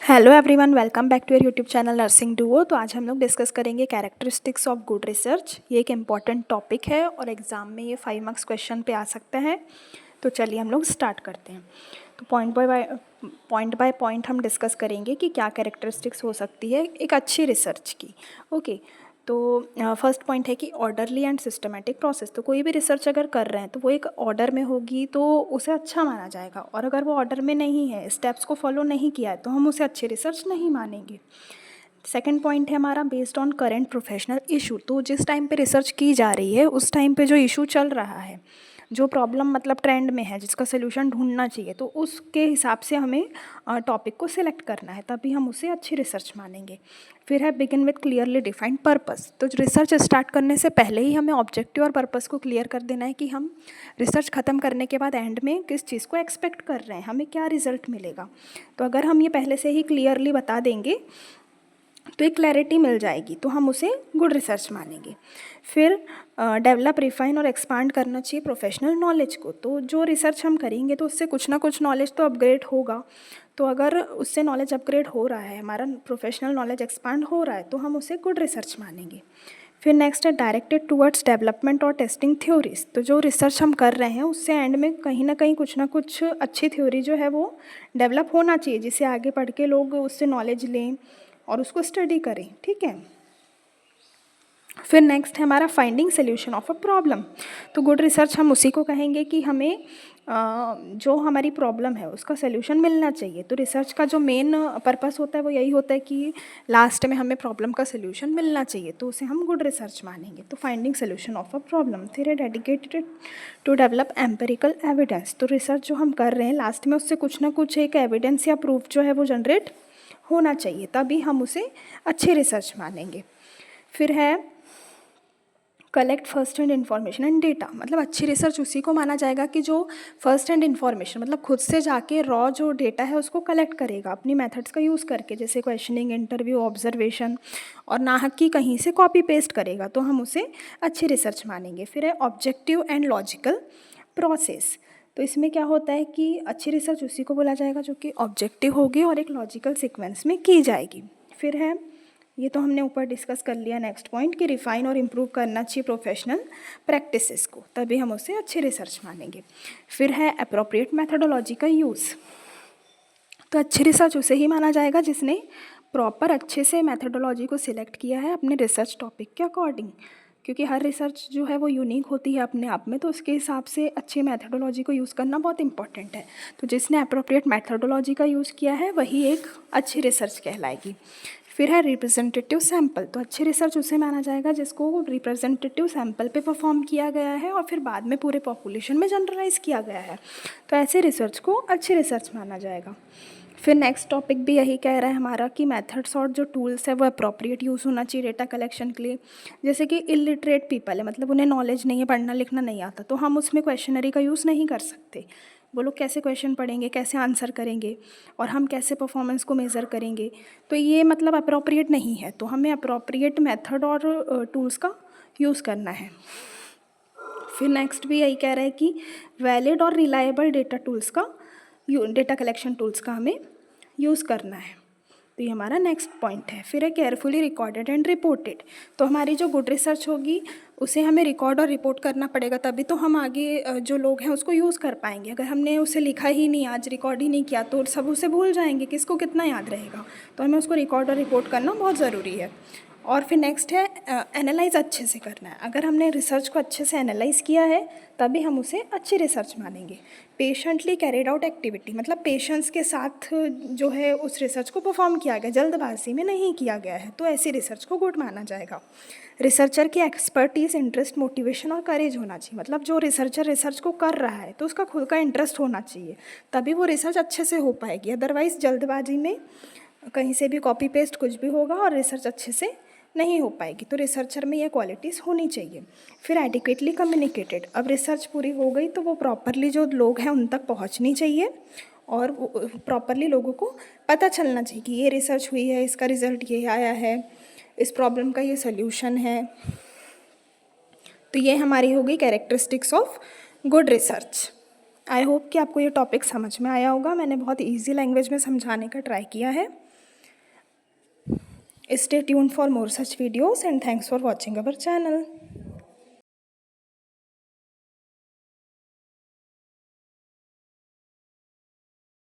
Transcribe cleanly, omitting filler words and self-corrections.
Hello everyone, welcome back to your YouTube channel nursing duo. तो आज हम लोग डिस्कस करेंगे कैरेक्टरिस्टिक्स ऑफ गुड रिसर्च। ये एक इम्पॉर्टेंट टॉपिक है और एग्ज़ाम में ये 5 मार्क्स क्वेश्चन पे आ सकते हैं। तो चलिए हम लोग स्टार्ट करते हैं। तो पॉइंट बाय पॉइंट हम डिस्कस करेंगे कि क्या कैरेक्टरिस्टिक्स हो सकती है एक अच्छी रिसर्च की। ओके, तो फर्स्ट पॉइंट है कि ऑर्डरली एंड सिस्टमेटिक प्रोसेस। तो कोई भी रिसर्च अगर कर रहे हैं तो वो एक ऑर्डर में होगी तो उसे अच्छा माना जाएगा, और अगर वो ऑर्डर में नहीं है, स्टेप्स को फॉलो नहीं किया है, तो हम उसे अच्छी रिसर्च नहीं मानेंगे। सेकेंड पॉइंट है हमारा based on current professional issue. तो जिस टाइम पे रिसर्च की जा रही है उस टाइम पे जो इशू चल रहा है, जो प्रॉब्लम मतलब ट्रेंड में है, जिसका सोल्यूशन ढूंढना चाहिए, तो उसके हिसाब से हमें टॉपिक को सिलेक्ट करना है, तभी हम उसे अच्छी रिसर्च मानेंगे। फिर है begin with clearly defined purpose. तो रिसर्च स्टार्ट करने से पहले ही हमें ऑब्जेक्टिव और पर्पस को क्लियर कर देना है कि हम रिसर्च ख़त्म करने के बाद एंड में किस चीज़ को एक्सपेक्ट कर रहे हैं, हमें क्या रिजल्ट मिलेगा। तो अगर हम ये पहले से ही क्लियरली बता देंगे तो एक क्लैरिटी मिल जाएगी, तो हम उसे गुड रिसर्च मानेंगे। फिर डेवलप, रिफाइन और एक्सपांड करना चाहिए प्रोफेशनल नॉलेज को। तो जो रिसर्च हम करेंगे तो उससे कुछ ना कुछ नॉलेज तो अपग्रेड होगा। तो अगर उससे नॉलेज अपग्रेड हो रहा है, हमारा प्रोफेशनल नॉलेज एक्सपांड हो रहा है, तो हम उसे गुड रिसर्च मानेंगे। फिर नेक्स्ट है डायरेक्टेड टूवर्ड्स डेवलपमेंट और टेस्टिंग थ्योरीज। तो जो रिसर्च हम कर रहे हैं उससे एंड में कहीं ना कुछ अच्छी थ्योरी जो है वो डेवलप होना चाहिए, जिसे आगे पढ़ के लोग उससे नॉलेज लें और उसको स्टडी करें। ठीक है। फिर नेक्स्ट है हमारा finding solution of a problem. तो गुड रिसर्च हम उसी को कहेंगे कि हमें जो हमारी प्रॉब्लम है उसका सोल्यूशन मिलना चाहिए। तो रिसर्च का जो मेन पर्पस होता है वो यही होता है कि लास्ट में हमें प्रॉब्लम का सोल्यूशन मिलना चाहिए, तो उसे हम गुड रिसर्च मानेंगे। तो finding solution of a problem. फिर है dedicated to develop empirical evidence. तो रिसर्च जो हम कर रहे हैं लास्ट में उससे कुछ ना कुछ एक एविडेंस या प्रूफ जो है वो जनरेट होना चाहिए, तभी हम उसे अच्छी रिसर्च मानेंगे। फिर है collect first hand information and data. मतलब अच्छी रिसर्च उसी को माना जाएगा कि जो फर्स्ट हैंड इन्फॉर्मेशन मतलब खुद से जाके रॉ जो डेटा है उसको कलेक्ट करेगा अपनी मेथड्स का यूज़ करके, जैसे क्वेश्चनिंग, इंटरव्यू, ऑब्जर्वेशन, और ना कि कहीं से कॉपी पेस्ट करेगा, तो हम उसे अच्छी रिसर्च मानेंगे। फिर है ऑब्जेक्टिव एंड लॉजिकल प्रोसेस। तो इसमें क्या होता है कि अच्छी रिसर्च उसी को बोला जाएगा जो कि ऑब्जेक्टिव होगी और एक लॉजिकल सीक्वेंस में की जाएगी। फिर है, ये तो हमने ऊपर डिस्कस कर लिया, नेक्स्ट पॉइंट कि रिफाइन और इम्प्रूव करना चाहिए प्रोफेशनल प्रैक्टिसेस को, तभी हम उसे अच्छी रिसर्च मानेंगे। फिर है अप्रोप्रिएट मेथडोलॉजी का यूज़। तो अच्छी रिसर्च उसे ही माना जाएगा जिसने प्रॉपर अच्छे से मेथडोलॉजी को सिलेक्ट किया है अपने रिसर्च टॉपिक के अकॉर्डिंग, क्योंकि हर रिसर्च जो है वो यूनिक होती है अपने आप में, तो उसके हिसाब से अच्छी मेथडोलॉजी को यूज़ करना बहुत इंपॉर्टेंट है। तो जिसने अप्रोप्रिएट मेथडोलॉजी का यूज़ किया है वही एक अच्छी रिसर्च कहलाएगी। फिर है रिप्रेजेंटेटिव सैंपल। तो अच्छी रिसर्च उसे माना जाएगा जिसको रिप्रेजेंटेटिव सैंपल पे परफॉर्म किया गया है और फिर बाद में पूरे पॉपुलेशन में जनरलाइज किया गया है, तो ऐसे रिसर्च को अच्छी रिसर्च माना जाएगा। फिर नेक्स्ट टॉपिक भी यही कह रहा है हमारा कि मेथड्स और जो टूल्स है वो अप्रोप्रिएट यूज़ होना चाहिए डेटा कलेक्शन के लिए। जैसे कि इलिटरेट पीपल है, मतलब उन्हें नॉलेज नहीं है, पढ़ना लिखना नहीं आता, तो हम उसमें क्वेश्चनरी का यूज़ नहीं कर सकते। वो लोग कैसे क्वेश्चन पढ़ेंगे, कैसे आंसर करेंगे, और हम कैसे परफॉर्मेंस को मेज़र करेंगे, तो ये मतलब अप्रोप्रिएट नहीं है। तो हमें अप्रोप्रिएट मेथड और टूल्स का यूज़ करना है। फिर नेक्स्ट भी यही कह रहा है कि वैलिड और रिलायबल डेटा कलेक्शन टूल्स का हमें यूज़ करना है। तो ये हमारा नेक्स्ट पॉइंट है। फिर है केयरफुली रिकॉर्डेड एंड रिपोर्टेड। तो हमारी जो गुड रिसर्च होगी उसे हमें रिकॉर्ड और रिपोर्ट करना पड़ेगा, तभी तो हम आगे जो लोग हैं उसको यूज़ कर पाएंगे। अगर हमने उसे लिखा ही नहीं, आज रिकॉर्ड ही नहीं किया, तो सब उसे भूल जाएंगे, किसको कितना याद रहेगा। तो हमें उसको रिकॉर्ड और रिपोर्ट करना बहुत ज़रूरी है। और फिर नेक्स्ट है एनालाइज अच्छे से करना है। अगर हमने रिसर्च को अच्छे से एनालाइज किया है तभी हम उसे अच्छी रिसर्च मानेंगे। पेशेंटली कैरिड आउट एक्टिविटी, मतलब पेशेंस के साथ जो है उस रिसर्च को परफॉर्म किया गया, जल्दबाजी में नहीं किया गया है, तो ऐसी रिसर्च को गुड माना जाएगा। रिसर्चर की एक्सपर्टीज़, इंटरेस्ट, मोटिवेशन और करेज होना चाहिए। मतलब जो रिसर्चर रिसर्च को कर रहा है तो उसका खुद का इंटरेस्ट होना चाहिए, तभी वो रिसर्च अच्छे से हो पाएगी। अदरवाइज़ जल्दबाजी में कहीं से भी कॉपी पेस्ट कुछ भी होगा और रिसर्च अच्छे से नहीं हो पाएगी। तो रिसर्चर में ये क्वालिटीज़ होनी चाहिए। फिर एडिक्वेटली कम्युनिकेटेड। अब रिसर्च पूरी हो गई तो वो प्रॉपरली जो लोग हैं उन तक पहुंचनी चाहिए, और प्रॉपरली लोगों को पता चलना चाहिए कि ये रिसर्च हुई है, इसका रिजल्ट ये आया है, इस प्रॉब्लम का ये सल्यूशन है। तो ये हमारी हो गई characteristics of good research. I hope कि आपको ये टॉपिक समझ में आया होगा। मैंने बहुत ईजी लैंग्वेज में समझाने का ट्राई किया है। Stay tuned for more such videos and thanks for watching our channel.